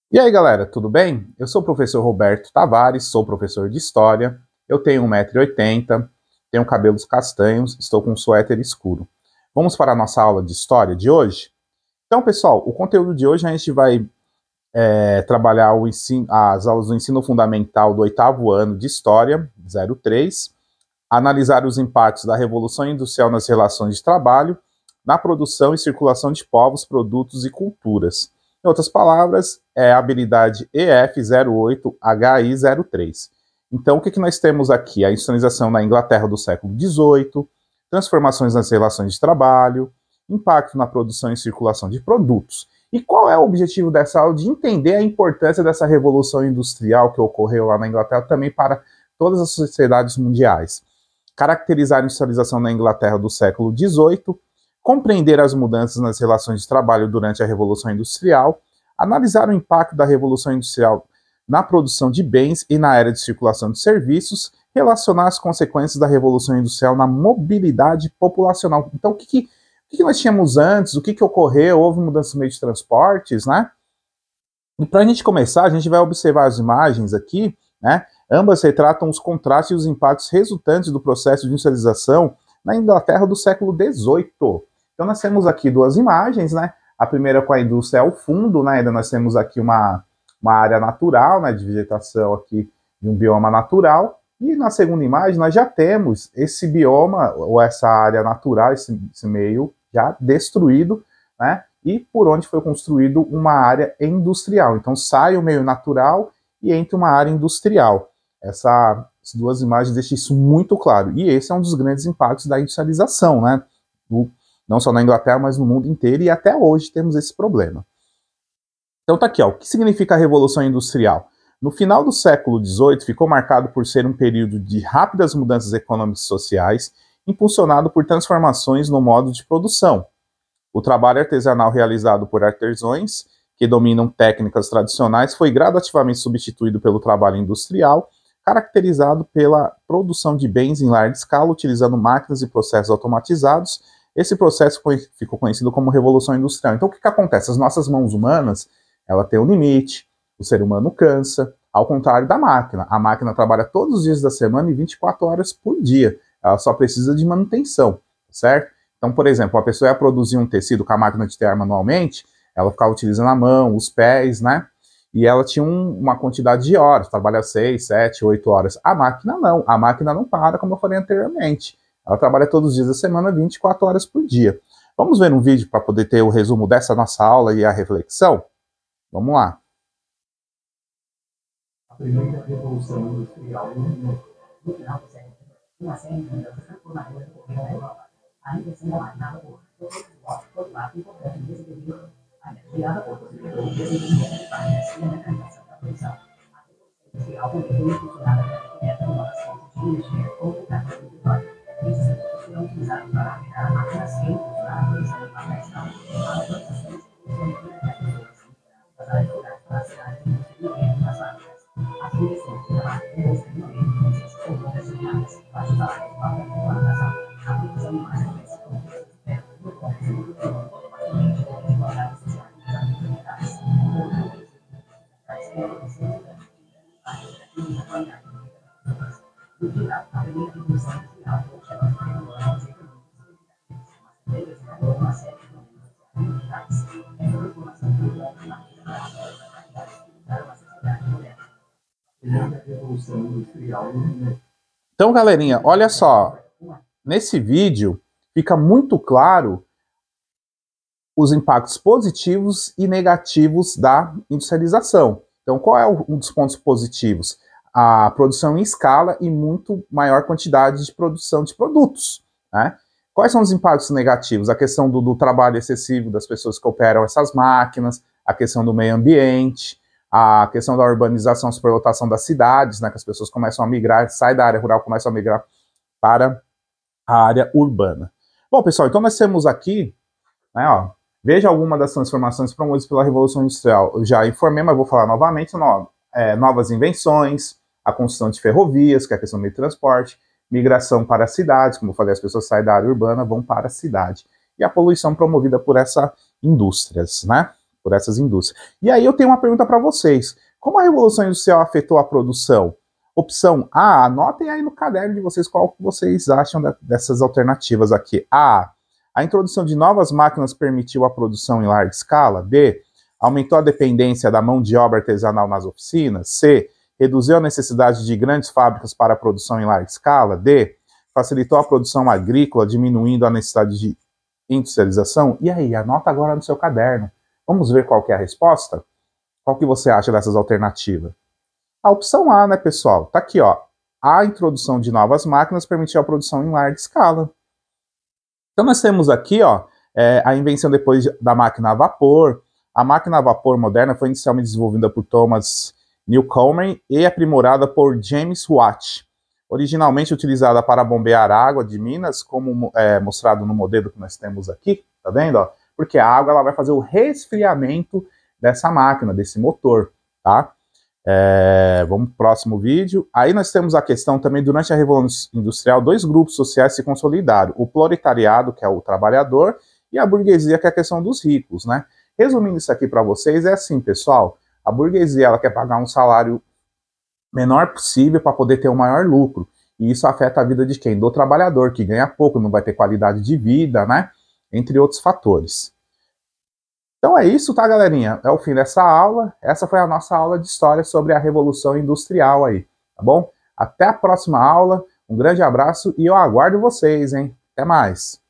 E aí, galera, tudo bem? Eu sou o professor Roberto Tavares, sou professor de História, eu tenho 1,80 m, tenho cabelos castanhos, estou com um suéter escuro. Vamos para a nossa aula de História de hoje? Então, pessoal, o conteúdo de hoje a gente vai trabalhar as aulas do ensino fundamental do 8º ano de História, 03, analisar os impactos da Revolução Industrial nas relações de trabalho, na produção e circulação de povos, produtos e culturas. Em outras palavras, é a habilidade EF08HI03. Então, o que nós temos aqui? A industrialização na Inglaterra do século XVIII, transformações nas relações de trabalho, impacto na produção e circulação de produtos. E qual é o objetivo dessa aula? De entender a importância dessa revolução industrial que ocorreu lá na Inglaterra também para todas as sociedades mundiais. Caracterizar a industrialização na Inglaterra do século XVIII, compreender as mudanças nas relações de trabalho durante a Revolução Industrial, analisar o impacto da Revolução Industrial na produção de bens e na era de circulação de serviços, relacionar as consequências da Revolução Industrial na mobilidade populacional. Então, o que nós tínhamos antes? O que ocorreu? Houve mudança no meio de transportes, né? E para a gente começar, a gente vai observar as imagens aqui, né? Ambas retratam os contrastes e os impactos resultantes do processo de industrialização na Inglaterra do século XVIII. Então, nós temos aqui duas imagens, né? A primeira com a indústria ao fundo, né? Ainda nós temos aqui uma área natural, né? De vegetação aqui, de um bioma natural. E na segunda imagem, nós já temos esse bioma, ou essa área natural, esse meio já destruído, né? E por onde foi construído uma área industrial. Então, sai o meio natural e entra uma área industrial. Essas duas imagens deixam isso muito claro. E esse é um dos grandes impactos da industrialização, né? Não só na Inglaterra, mas no mundo inteiro, e até hoje temos esse problema. Então tá aqui, ó, o que significa a Revolução Industrial? No final do século XVIII, ficou marcado por ser um período de rápidas mudanças econômicas e sociais, impulsionado por transformações no modo de produção. O trabalho artesanal realizado por artesãos, que dominam técnicas tradicionais, foi gradativamente substituído pelo trabalho industrial, caracterizado pela produção de bens em larga escala, utilizando máquinas e processos automatizados. Esse processo ficou conhecido como Revolução Industrial. Então, o que acontece? As nossas mãos humanas, ela tem um limite, o ser humano cansa, ao contrário da máquina. A máquina trabalha todos os dias da semana e 24 horas por dia. Ela só precisa de manutenção, certo? Então, por exemplo, a pessoa ia produzir um tecido com a máquina de tear manualmente, ela ficava utilizando a mão, os pés, né? E ela tinha uma quantidade de horas, trabalha 6, 7, 8 horas. A máquina não para, como eu falei anteriormente. Ela trabalha todos os dias da semana, 24 horas por dia. Vamos ver um vídeo para poder ter o resumo dessa nossa aula e a reflexão? Vamos lá. A primeira revolução industrial no mundo. No final do século, uma série de mudanças transformadoras ocorreram na Europa. A invenção da máquina a vapor, foi um marco importante nesse período. A energia a vapor possibilitou o desenvolvimento de máquinas e a mecanização da produção. A revolução industrial também foi impulsionada pela descoberta de novas fontes de energia, como o carvão e o petróleo. Esses recursos foram utilizados para aplicar máquinas e impulsionar a produção de papéis, a urbanização e desenvolvimento das pessoas, as áreas rurais para as cidades e o desenvolvimento das fábricas. As condições de trabalho constantemente necessitam determinadas para os salários de alta qualificação. A produção de massa cresce com o custo de terra, no comércio do mundo, facilmente com desigualdades sociais e ambientais. A produção de e a qualidade de vida das pessoas. No geral, a primeira revolução industrial trouxe a transformações econômicas significativas, mas também uma série de problemas ambientais. Essa transformação cultural e material para uma sociedade moderna. Primeira revolução industrial no mundo. Então, galerinha, olha só. Nesse vídeo fica muito claro os impactos positivos e negativos da industrialização. Então, qual é um dos pontos positivos? A produção em escala e muito maior quantidade de produção de produtos, né? Quais são os impactos negativos? A questão do trabalho excessivo das pessoas que operam essas máquinas, a questão do meio ambiente, a questão da urbanização, superlotação das cidades, né, que as pessoas começam a migrar, saem da área rural, começam a migrar para a área urbana. Bom, pessoal, então nós temos aqui, né, ó, veja alguma das transformações promovidas pela Revolução Industrial. Eu já informei, mas vou falar novamente, novas invenções, a construção de ferrovias, que é a questão do meio de transporte, migração para as cidades, como eu falei, as pessoas saem da área urbana, vão para a cidade. E a poluição promovida por essas indústrias, né? por essas indústrias. E aí eu tenho uma pergunta para vocês. Como a Revolução Industrial afetou a produção? Opção A, anotem aí no caderno de vocês qual que vocês acham dessas alternativas aqui. A introdução de novas máquinas permitiu a produção em larga escala. B, aumentou a dependência da mão de obra artesanal nas oficinas. C, reduziu a necessidade de grandes fábricas para a produção em larga escala. D, facilitou a produção agrícola, diminuindo a necessidade de industrialização. E aí, anota agora no seu caderno. Vamos ver qual que é a resposta? Qual que você acha dessas alternativas? A opção A, né, pessoal? Tá aqui, ó. A introdução de novas máquinas permitiu a produção em larga escala. Então nós temos aqui, ó, a invenção depois da máquina a vapor. A máquina a vapor moderna foi inicialmente desenvolvida por Thomas Newcomen e aprimorada por James Watt. Originalmente utilizada para bombear água de minas, como mostrado no modelo que nós temos aqui, tá vendo? Ó? Porque a água ela vai fazer o resfriamento dessa máquina, desse motor, tá? Vamos pro próximo vídeo. Aí nós temos a questão também, durante a Revolução Industrial, dois grupos sociais se consolidaram. O proletariado, que é o trabalhador, e a burguesia, que é a questão dos ricos, né? Resumindo isso aqui para vocês, é assim, pessoal. A burguesia, ela quer pagar um salário menor possível para poder ter um maior lucro. E isso afeta a vida de quem? Do trabalhador, que ganha pouco, não vai ter qualidade de vida, né? Entre outros fatores. Então é isso, tá, galerinha? É o fim dessa aula. Essa foi a nossa aula de história sobre a Revolução Industrial aí, tá bom? Até a próxima aula. Um grande abraço e eu aguardo vocês, hein? Até mais!